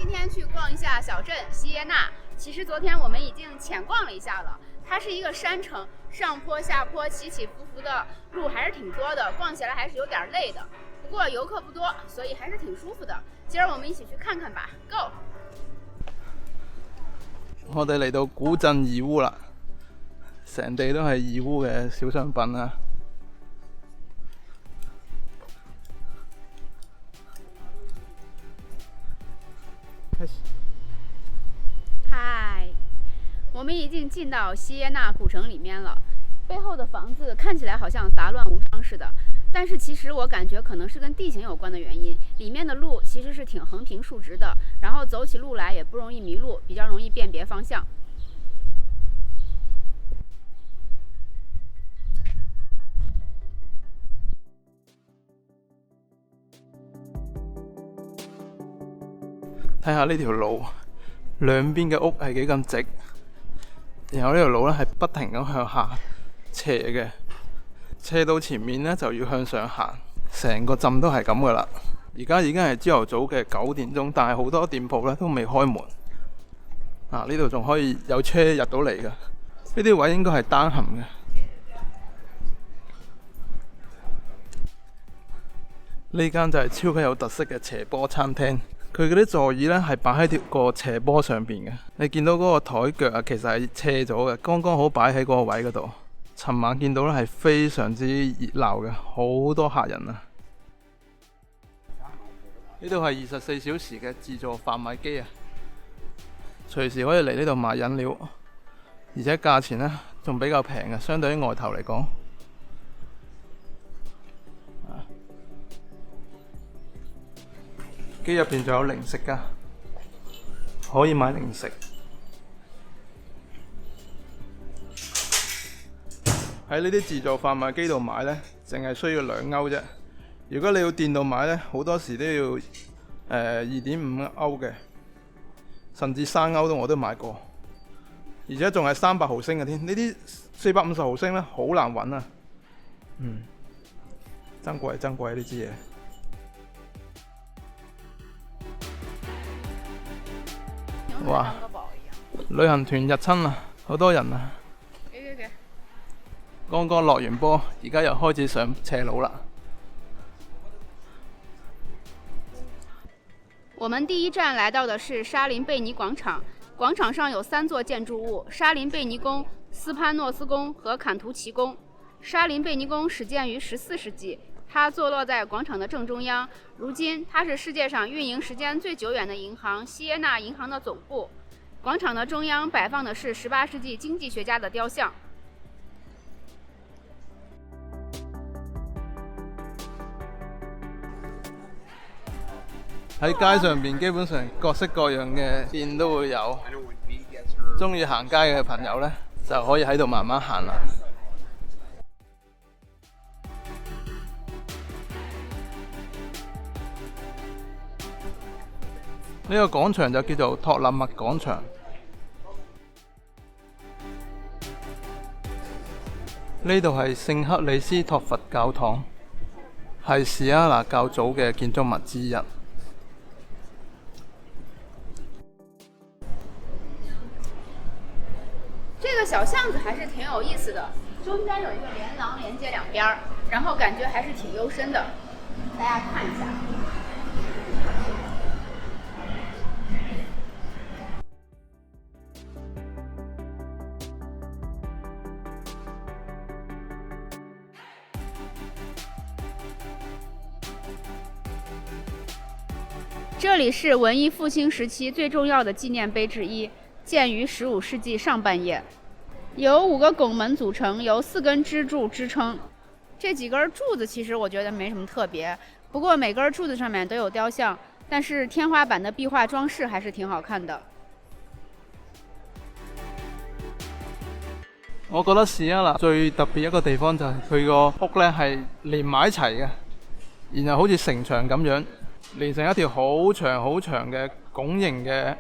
今天去逛一下小镇锡耶纳。其实昨天我们已经浅逛了一下了，它是一个山城，上坡下坡，起起伏伏的路还是挺多的，逛起来还是有点累的。不过游客不多，所以还是挺舒服的。今儿我们一起去看看吧 ，Go！ 我哋嚟到古鎮義烏啦，成地都係義烏嘅小商品啊！嗨，我们已经进到锡耶纳古城里面了。背后的房子看起来好像杂乱无章似的，但是其实我感觉可能是跟地形有关的原因。里面的路其实是挺横平竖直的，然后走起路来也不容易迷路，比较容易辨别方向。睇下呢條路，兩邊嘅屋係幾咁直，然後呢條路咧係不停咁向下斜嘅，斜到前面咧就要向上行，成個鎮都係咁噶啦。而家已經係朝頭早嘅9點鐘，但係好多店鋪咧都未開門。呢度仲可以有車入到嚟㗎，呢啲位應該係單行嘅。呢間就係超級有特色嘅斜坡餐廳。佢嗰啲座椅呢係擺喺個斜坡上邊嘅，你見到嗰個台腳啊，其實係斜咗嘅，剛剛好擺喺嗰個位嗰度。尋晚見到呢係非常之熱鬧嘅，好多客人啊！呢度係24小時嘅自助販賣機啊，隨時可以嚟呢度買飲料，而且價錢呢仲比較平嘅，相對於外頭嚟講。機入邊仲有零食㗎，可以買零食。喺呢啲自助販賣機度買呢，淨係需要2歐啫。如果你要店度買呢，好多時都要2.5歐嘅，甚至3歐我都買過。而且仲係300毫升嘅添，呢啲450毫升呢，好難揾啊。真貴真貴呢支嘢。哇！旅行團日親啊，好多人啊！剛剛落完波，而家又開始上斜路啦。我们第一站来到的是沙林贝尼广场，广场上有3座建筑物：沙林贝尼宫、斯潘诺斯宫和坎图奇宫。沙林贝尼宫始建于14世纪，它坐落在广场的正中央。如今，它是世界上运营时间最久远的银行——锡耶纳银行的总部。广场的中央摆放的是18世纪经济学家的雕像。喺街上邊基本上各式各樣嘅店都會有，鍾意行街嘅朋友呢，就可以喺度慢慢行啦。呢個廣場就叫做托勒密廣場。呢度係聖克里斯托佛教堂，係士亞拿教祖嘅建築物之一。这个小巷子还是挺有意思的，中间有一个连廊连接2边，然后感觉还是挺幽深的。大家看一下。这里是文艺复兴时期最重要的纪念碑之一，建于15世纪上半叶，由5个拱门组成，由4根支柱支撑。这几根柱子其实我觉得没什么特别，不过每根柱子上面都有雕像，但是天花板的壁画装饰还是挺好看的。我覺得士亞拿最特別一個地方就係佢個屋呢係連埋一齊嘅，然後好似城牆咁樣，連成一條好長好長嘅拱形嘅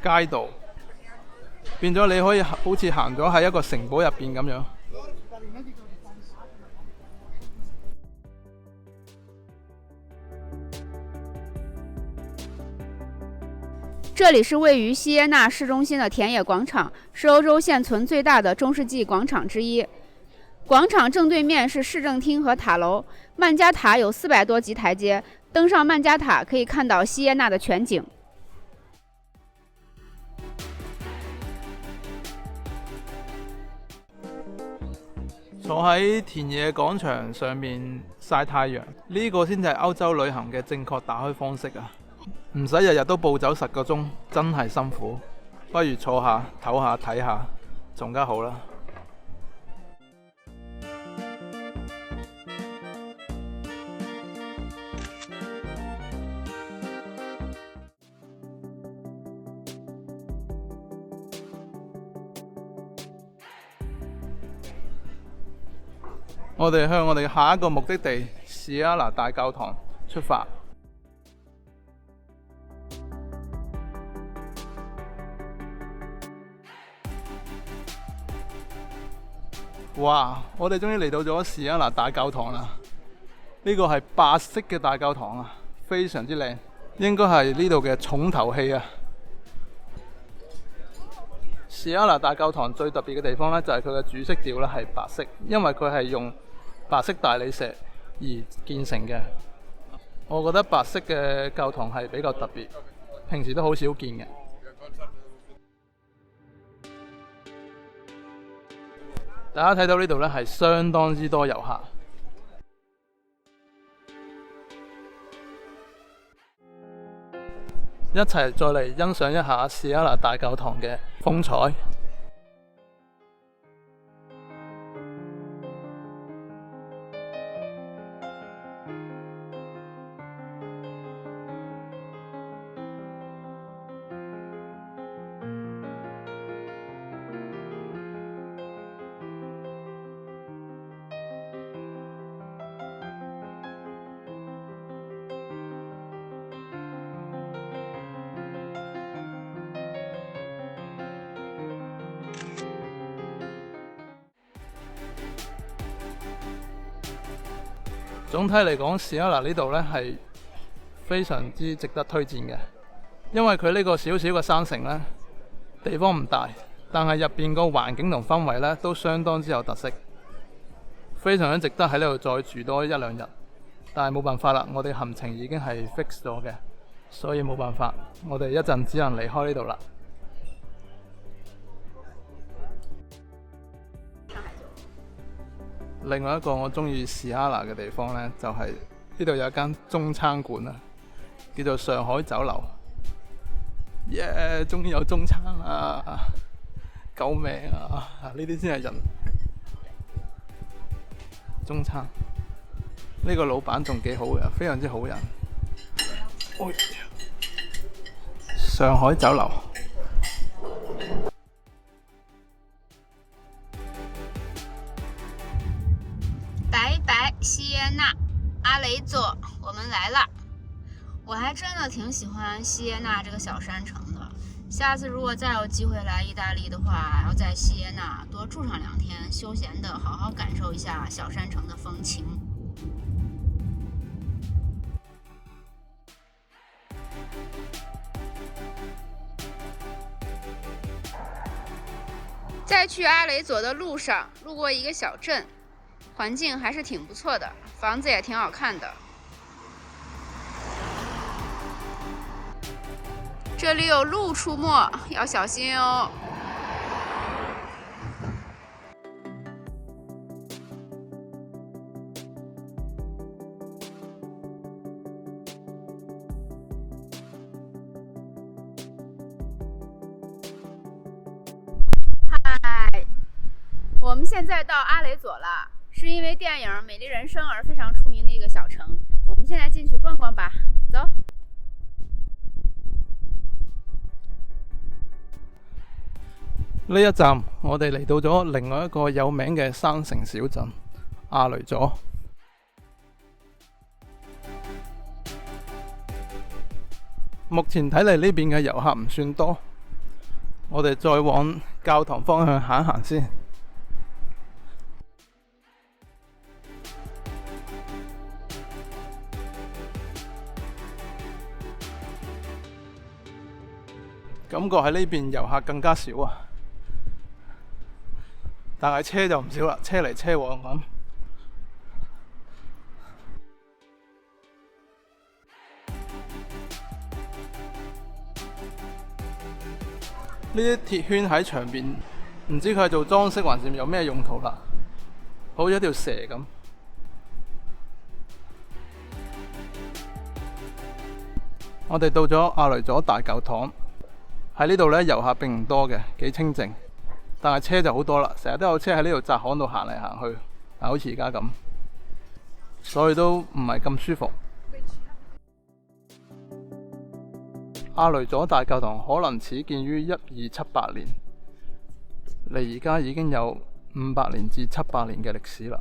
街道，變咗你可以好似行咗喺一個城堡入邊咁樣。这里是位于锡耶纳市中心的田野广场，是欧洲现存最大的中世纪广场之一。广场正对面是市政厅和塔楼，曼加塔有400多级台阶，登上曼加塔可以看到锡耶纳的全景。坐喺田野廣場上面曬太陽，呢個先至係歐洲旅行嘅正確打開方式啊！唔使日日都暴走10個鐘，真係辛苦。不如坐下唞下睇下，仲加好啦。我哋向我哋下一個目的地士亞拿大教堂出發。哇！我哋終於嚟到咗士亞拿大教堂啦！呢個係白色嘅大教堂啊，非常之靚，應該係呢度嘅重頭戲啊！士亞拿大教堂最特別嘅地方呢，就係佢嘅主色調呢係白色，因為佢係用白色大理石而建成嘅。我覺得白色嘅教堂係比較特別，平時都好少見嘅。大家睇到呢度呢係相當之多遊客。一齊再嚟欣賞一下士亞拿大教堂嘅風采。總體嚟講，士亞拿呢度呢係非常之值得推薦嘅，因為佢呢個小小嘅山城呢，地方唔大，但係入邊個環境同氛圍呢都相當之有特色，非常之值得喺呢度再住多1-2日。但係冇辦法啦，我哋行程已經係 fix 咗嘅，所以冇辦法，我哋一陣只能離開呢度啦。另外一個我中意士亞拿嘅地方呢，就係呢度有一間中餐館啊，叫做上海酒樓。終於有中餐啦！救命啊！呢啲先係人。中餐呢個老闆仲幾好嘅，非常之好人。上海酒樓。锡耶纳阿雷佐，我们来了。我还真的挺喜欢锡耶纳这个小山城的。下次如果再有机会来意大利的话，要在锡耶纳多住上2天，休闲的好好感受一下小山城的风情。在去阿雷佐的路上，路过一个小镇。环境还是挺不错的，房子也挺好看的。这里有鹿出没，要小心哦。嗨，我们现在到阿雷佐了。是因为电影《美丽人生》而非常出名的一个小城，我们现在进去逛逛吧，走。呢一站我哋嚟到咗另外一個有名嘅山城小鎮阿雷佐。目前睇嚟呢邊嘅遊客唔算多，我哋再往教堂方向行一行先。感覺喺呢邊遊客更加少啊，但係車就唔少啦，車嚟車往咁。呢啲鐵圈喺牆邊，唔知佢係做裝飾還是有咩用途啦，好似一條蛇咁。我哋到咗阿雷佐大教堂，喺呢度呢，遊客並唔多嘅，幾清靜，但係車就好多啦，成日都有車喺呢度窄巷度行嚟行去，好似而家咁，所以都唔係咁舒服。阿雷佐大教堂可能始建於1278年，離而家已經有500年至700年嘅歷史啦。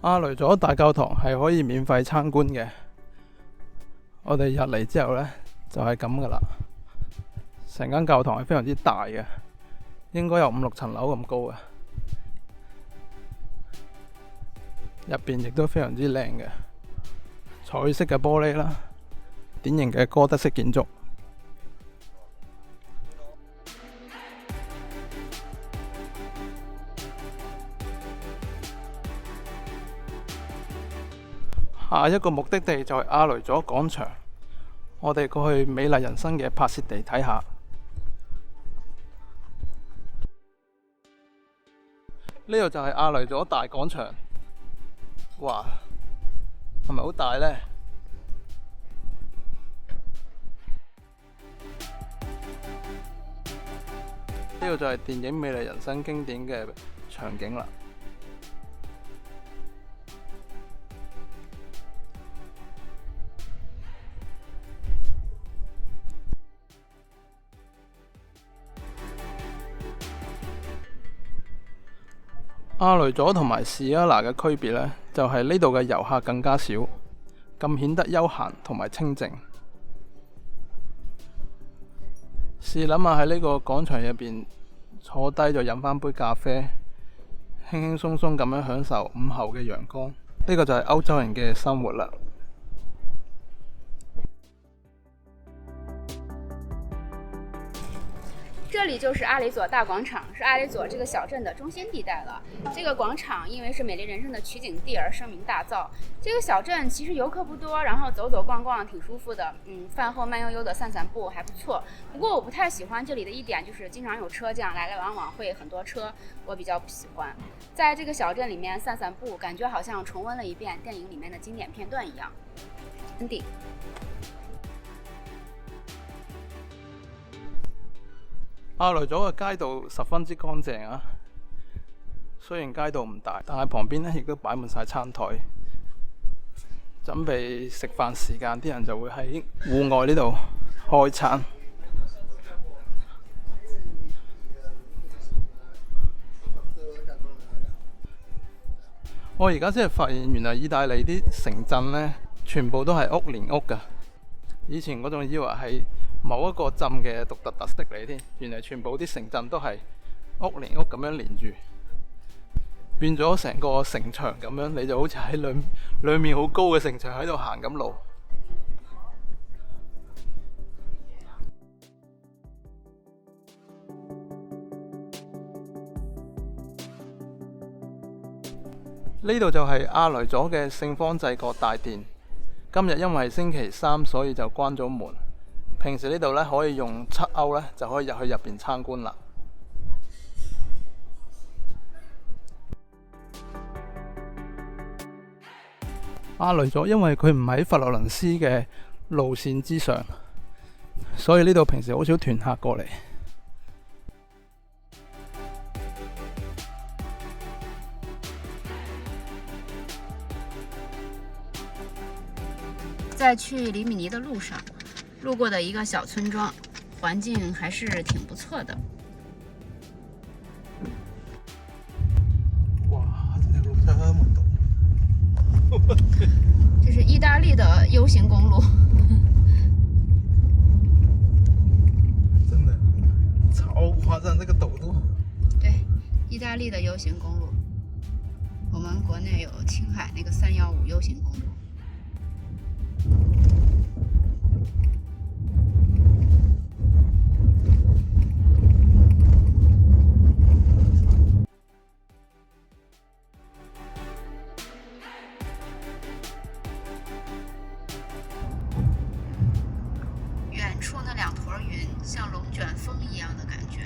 阿雷佐大教堂係可以免費參觀嘅，我哋入嚟之後呢，就係咁噶啦。成間教堂係非常之大嘅，應該有5、6層樓咁高嘅，入邊亦都非常之靚嘅，彩色嘅玻璃啦，典型嘅哥德式建築。下一個目的地就係阿雷佐廣場，我哋過去美麗人生嘅拍攝地睇下。呢度就係阿雷佐大廣場，哇，係咪好大呢？呢度就係電影《美麗人生》經典嘅場景啦。阿雷佐同埋士阿拿嘅區別呢，就係呢度嘅遊客更加少，咁顯得悠閒同埋清靜。試諗下喺呢個廣場入邊坐低就飲翻杯咖啡，輕輕鬆鬆咁樣享受午後嘅陽光，呢個就係歐洲人嘅生活啦。这里就是阿雷佐大广场，是阿雷佐这个小镇的中心地带了。这个广场因为是美丽人生的取景地而声名大噪。这个小镇其实游客不多，然后走走逛逛挺舒服的。饭后慢悠悠的散散步还不错。不过我不太喜欢这里的一点就是经常有车这样来来往往，会很多车，我比较不喜欢。在这个小镇里面散散步，感觉好像重温了一遍电影里面的经典片段一样。Andy。阿雷佐嘅街道十分之乾淨啊，雖然街道唔大，但係旁邊呢亦都擺滿晒餐台，準備食飯時間，啲人就會喺戶外呢度開餐。我而家先係發現，原來意大利啲城鎮呢，全部都係屋連屋㗎。以前我仲以為係某一個鎮嘅獨特特色嚟添，原來全部啲城鎮都係屋連屋咁樣連住，變咗成個城牆咁樣，你就好似喺兩面好高嘅城牆喺度行緊路。呢度就係阿雷佐嘅聖方濟各大殿。今日因為星期三，所以就關咗門。平時呢度呢，可以用7歐呢，就可以入去入邊參觀啦。阿雷佐因為佢唔喺佛羅倫斯嘅路線之上，所以呢度平時好少團客過嚟。在去里米尼的路上，路过的一个小村庄，环境还是挺不错的。哇，這條路這麼陡！这是意大利的 U 型公路。真的超夸張，這個陡度。對，意大利的 U 型公路，我们国内有青海那个315 U 型公路。远处那2坨云像龙卷风一样的感觉。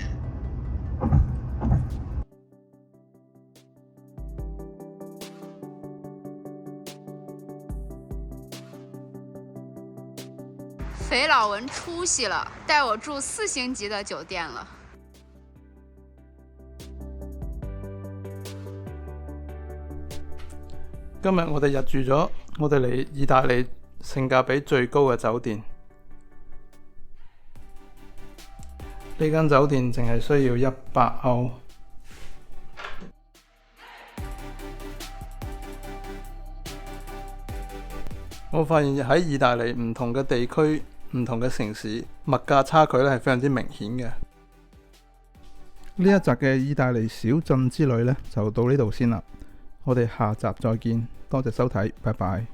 肥佬文出息了，带我住4星级的酒店了。今日我哋入住咗我哋嚟意大利性價比最高嘅酒店。呢間酒店淨係需要100歐。我發現喺意大利唔同嘅地區、唔同嘅城市，物價差距咧係非常之明顯嘅。呢一集嘅意大利小鎮之旅呢，就到呢度先啦。我哋下集再見，多謝收睇，拜拜。